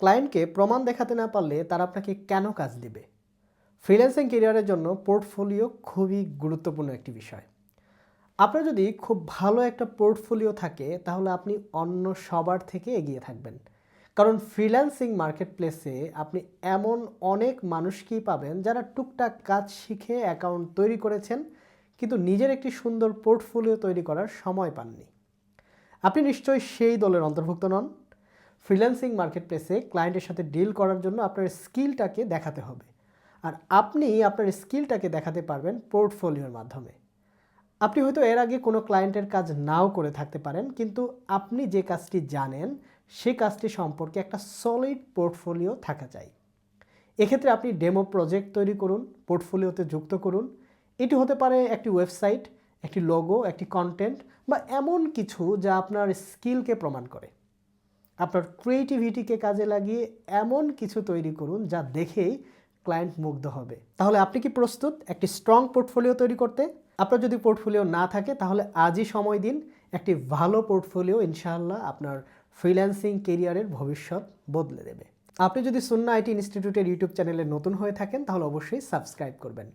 ক্লায়েন্টকে প্রমাণ দেখাতে না পারলে তারা আপনাকে কেন কাজ দিবে? ফ্রিল্যান্সিং ক্যারিয়ারের জন্য পোর্টফোলিও খুবই গুরুত্বপূর্ণ একটি বিষয়। আপনার যদি খুব ভালো একটা পোর্টফোলিও থাকে তাহলে আপনি অন্য সবার থেকে এগিয়ে থাকবেন। কারণ ফ্রিল্যান্সিং মার্কেটপ্লেসে আপনি এমন অনেক মানুষকেই পাবেন যারা টুকটাক কাজ শিখে অ্যাকাউন্ট তৈরি করেছেন কিন্তু নিজের একটি সুন্দর পোর্টফোলিও তৈরি করার সময় পাননি। আপনি নিশ্চয়ই সেই দলের অন্তর্ভুক্ত নন। ফ্রিল্যান্সিং মার্কেটপ্লেসে ক্লায়েন্টের সাথে ডিল করার জন্য আপনার স্কিলটাকে দেখাতে হবে, আর আপনি আপনার স্কিলটাকে দেখাতে পারবেন পোর্টফোলিওর মাধ্যমে। আপনি হয়তো এর আগে কোনো ক্লায়েন্টের কাজ নাও করে থাকতে পারেন, কিন্তু আপনি যে কাজটি জানেন সে কাজটি সম্পর্কে একটা সলিড পোর্টফোলিও থাকা চাই। এক্ষেত্রে আপনি ডেমো প্রজেক্ট তৈরি করুন, পোর্টফোলিওতে যুক্ত করুন। এটি হতে পারে একটি ওয়েবসাইট, একটি লোগো, একটি কন্টেন্ট বা এমন কিছু যা আপনার স্কিলকে প্রমাণ করে। আপনার ক্রিয়েটিভিটিকে কাজে লাগিয়ে এমন কিছু তৈরি করুন যা দেখেই ক্লায়েন্ট মুগ্ধ হবে। তাহলে আপনি কি প্রস্তুত একটি স্ট্রং পোর্টফোলিও তৈরি করতে? আপনার যদি পোর্টফোলিও না থাকে তাহলে আজই সময় দিন। একটি ভালো পোর্টফোলিও ইনশাআল্লাহ আপনার ফ্রিল্যান্সিং কেরিয়ারের ভবিষ্যৎ বদলে দেবে। আপনি যদি সুন্নাহ আইটি ইনস্টিটিউটের ইউটিউব চ্যানেলে নতুন হয়ে থাকেন তাহলে অবশ্যই সাবস্ক্রাইব করবেন।